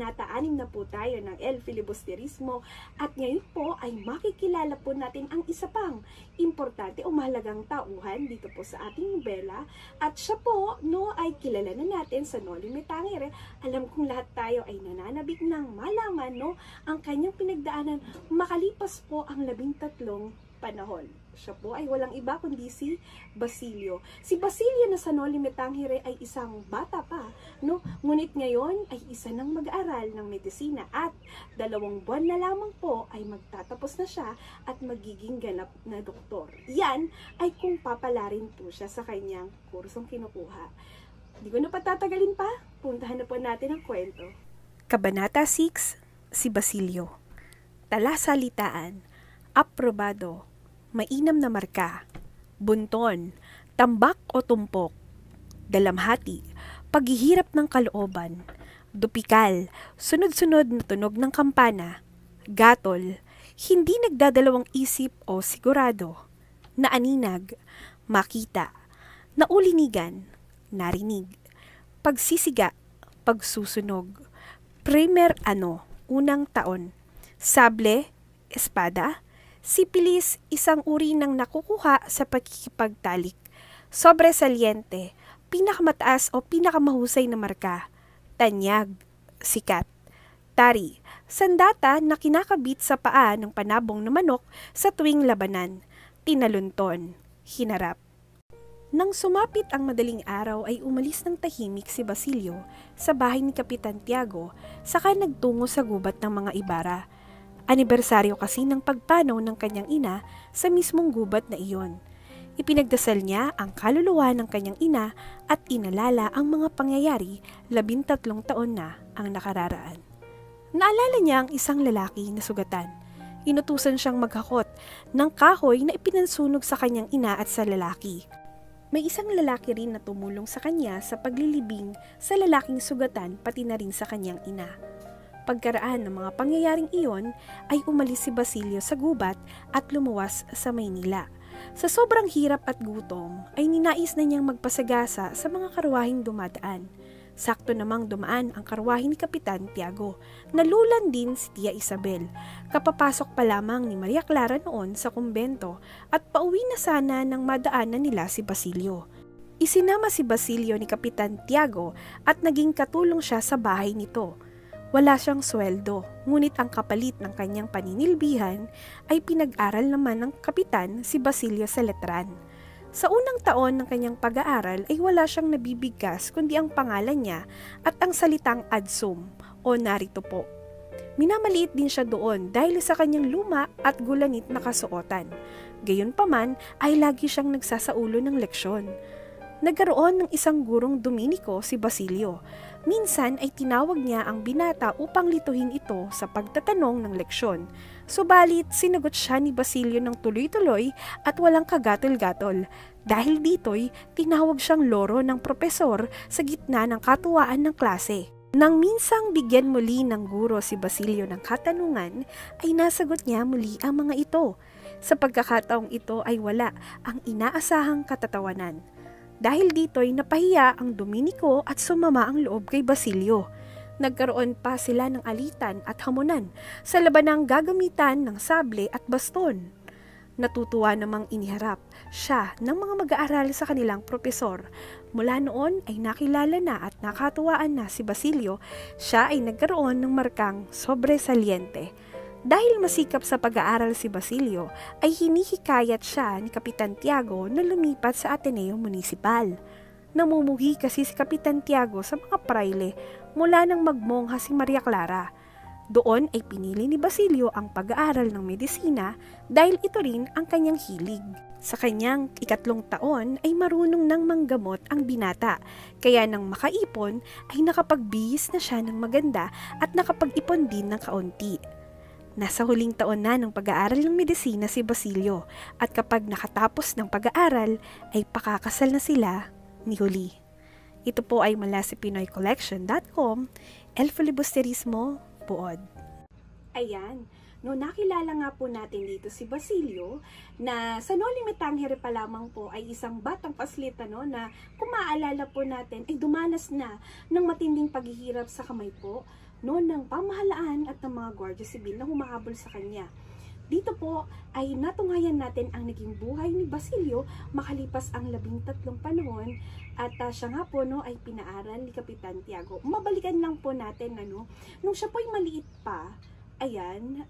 kabanata 6 na po tayo ng El Filibusterismo at ngayon po ay makikilala po natin ang isa pang importante o mahalagang tauhan dito po sa ating nobela at siya po ay kilala na natin sa Noli Me Tangere. Alam kong lahat tayo ay nananabik ng malaman ang kanyang pinagdaanan makalipas po ang 13 panahon. Siya po ay walang iba kundi si Basilio. Si Basilio na sa Noli Me Tangere ay isang bata pa, ngunit ngayon ay isa ng mag-aaral ng medisina at 2 buwan na lamang po ay magtatapos na siya at magiging ganap na doktor. Yan ay kung papalarin po siya sa kanyang kursong kinukuha. Hindi ko na patatagalin pa, puntahan na po natin ang kwento. Kabanata 6, si Basilio. Talasalitaan, aprobado, mainam na marka, bunton, tambak o tumpok, dalamhati, paghihirap ng kalooban, dupikal, sunod-sunod na tunog ng kampana, gatol, hindi nagdadalawang isip o sigurado, naaninag, makita, naulinigan, narinig, pagsisiga, pagsusunog, primer unang taon, sable, espada, sipilis, isang uri ng nakukuha sa pagkikipagtalik. Sobresaliente, pinakamataas o pinakamahusay na marka. Tanyag, sikat. Tari, sandata na kinakabit sa paa ng panabong na manok sa tuwing labanan. Tinalunton, hinarap. Nang sumapit ang madaling araw ay umalis ng tahimik si Basilio sa bahay ni Kapitan Tiago saka nagtungo sa gubat ng mga Ibarra. Anibersaryo kasi ng pagpanaw ng kanyang ina sa mismong gubat na iyon. Ipinagdasal niya ang kaluluwa ng kanyang ina at inalala ang mga pangyayari 13 taon na ang nakararaan. Naalala niya ang isang lalaki na sugatan. Inutusan siyang maghakot ng kahoy na ipinansunog sa kanyang ina at sa lalaki. May isang lalaki rin na tumulong sa kanya sa paglilibing sa lalaking sugatan pati na rin sa kanyang ina. Pagkaraan ng mga pangyayaring iyon ay umalis si Basilio sa gubat at lumuwas sa Maynila. Sa sobrang hirap at gutom ay ninais na niyang magpasagasa sa mga karwaheng dumadaan. Sakto namang dumaan ang karwahe ni Kapitan Tiago. Nalulan din si Tia Isabel. Kapapasok pa lamang ni Maria Clara noon sa kumbento at pauwi na sana nang madaanan nila si Basilio. Isinama si Basilio ni Kapitan Tiago at naging katulong siya sa bahay nito. Wala siyang sweldo, ngunit ang kapalit ng kanyang paninilbihan ay pinag-aral naman ng kapitan si Basilio sa letran. Sa unang taon ng kanyang pag-aaral ay wala siyang nabibigkas kundi ang pangalan niya at ang salitang adsum o narito po. Minamaliit din siya doon dahil sa kanyang luma at gulanit na kasuotan. Gayunpaman ay lagi siyang nagsasaulo ng leksyon. Nagkaroon ng isang gurong Dominiko si Basilio. Minsan ay tinawag niya ang binata upang lituhin ito sa pagtatanong ng leksyon. Subalit sinagot siya ni Basilio ng tuloy-tuloy at walang kagatol-gatol. Dahil dito'y tinawag siyang loro ng propesor sa gitna ng katuwaan ng klase. Nang minsang bigyan muli ng guro si Basilio ng katanungan, ay nasagot niya muli ang mga ito. Sa pagkakataong ito ay wala ang inaasahang katatawanan. Dahil dito'y napahiya ang Dominiko at sumama ang loob kay Basilio. Nagkaroon pa sila ng alitan at hamunan sa labanang gagamitan ng sable at baston. Natutuwa namang iniharap siya ng mga mag-aaral sa kanilang propesor. Mula noon ay nakilala na at nakatuwaan na si Basilio, siya ay nagkaroon ng markang sobresaliente. Dahil masikap sa pag-aaral si Basilio, ay hinihikayat siya ni Kapitan Tiago na lumipat sa Ateneo Municipal. Namumuhi kasi si Kapitan Tiago sa mga praile mula nang magmongha si Maria Clara. Doon ay pinili ni Basilio ang pag-aaral ng medisina dahil ito rin ang kanyang hilig. Sa kanyang 3 taon ay marunong nang manggamot ang binata, kaya nang makaipon ay nakapagbihis na siya ng maganda at nakapag-ipon din ng kaunti. Nasa huling taon na ng pag-aaral ng medisina si Basilio at kapag nakatapos ng pag-aaral ay pakakasal na sila ni Huli. Ito po ay mula sa PinoyCollection.com, El Filibusterismo, Buod. Ayan, nakilala nga po natin dito si Basilio na sa Noli Me Tangere pa lamang po ay isang batang paslita na kung maaalala po natin ay dumanas na ng matinding paghihirap sa kamay po no, ng pamahalaan at ng mga Guardia Civil na humahabol sa kanya. Dito po ay natunghayan natin ang naging buhay ni Basilio makalipas ang 13 panahon at siya nga po no, ay pinaaral ni Kapitan Tiago. Mabalikan lang po natin nung siya po ay maliit pa, ayan,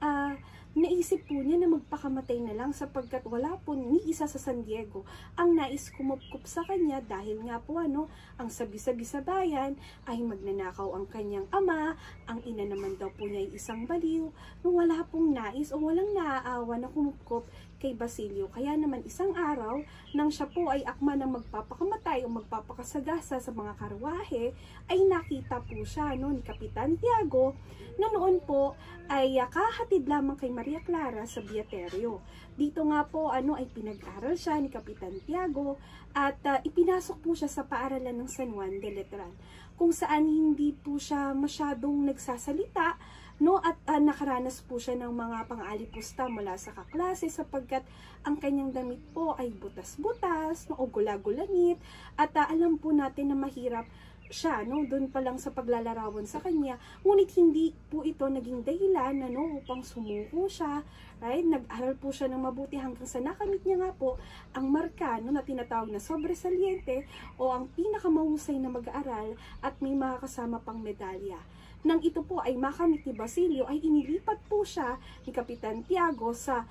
naisip po niya na magpakamatay na lang sapagkat wala po ni isa sa San Diego ang nais kumupkup sa kanya dahil nga po ang sabi-sabi sa bayan ay magnanakaw ang kanyang ama, ang ina naman daw po niya ay isang baliw, nung wala pong nais o walang naaawa na kumupkup kay Basilio. Kaya naman isang araw, nang siya po ay akma ng magpapakamatay o magpapakasagasa sa mga karwahe, ay nakita po siya ni Kapitan Tiago na noon po ay kahatid lamang kay Maria Clara sa Biaterio. Dito nga po ay pinag-aral siya ni Kapitan Tiago at ipinasok po siya sa paaralan ng San Juan de Letran, kung saan hindi po siya masyadong nagsasalita at nakaranas po siya ng mga pang-alipusta mula sa kaklase sapagkat ang kanyang damit po ay butas-butas, o gula-gulanit, at alam po natin na mahirap siya doon pa lang sa paglalarawan sa kanya, ngunit hindi po ito naging dahilan upang sumuko siya, right? Nag-aral po siya ng mabuti hanggang sa nakamit niya nga po ang marka na tinatawag na sobresaliente o ang pinakamahusay na mag-aaral at may mga kasama pang medalya. Nang ito po ay makamit ni Basilio, ay inilipat po siya ni Kapitan Tiago sa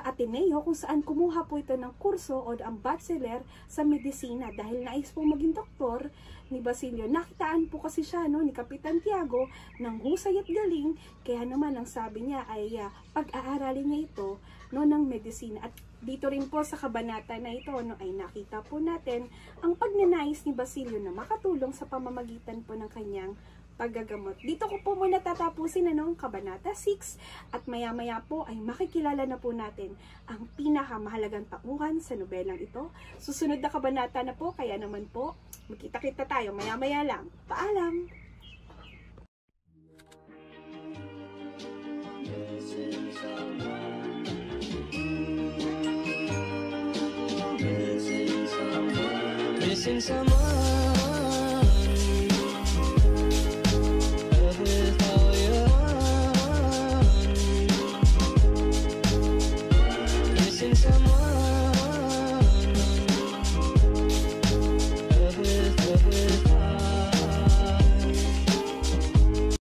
Ateneo, kung saan kumuha po ito ng kurso o ang bachelor sa medisina. Dahil nais po maging doktor ni Basilio, nakitaan po kasi siya ni Kapitan Tiago ng husay at galing, kaya naman ang sabi niya ay pag-aaralin niya ito ng medisina. At dito rin po sa kabanata na ito ay nakita po natin ang pagnanais ni Basilio na makatulong sa pamamagitan po ng kanyang paggagamot. Dito ko po muna tatapusin Kabanata 6 at maya-maya po ay makikilala na po natin ang pinakamahalagang tauhan sa nobelang ito. Susunod na kabanata na po, kaya naman po magkita-kita tayo maya-maya lang. Paalam! Missing someone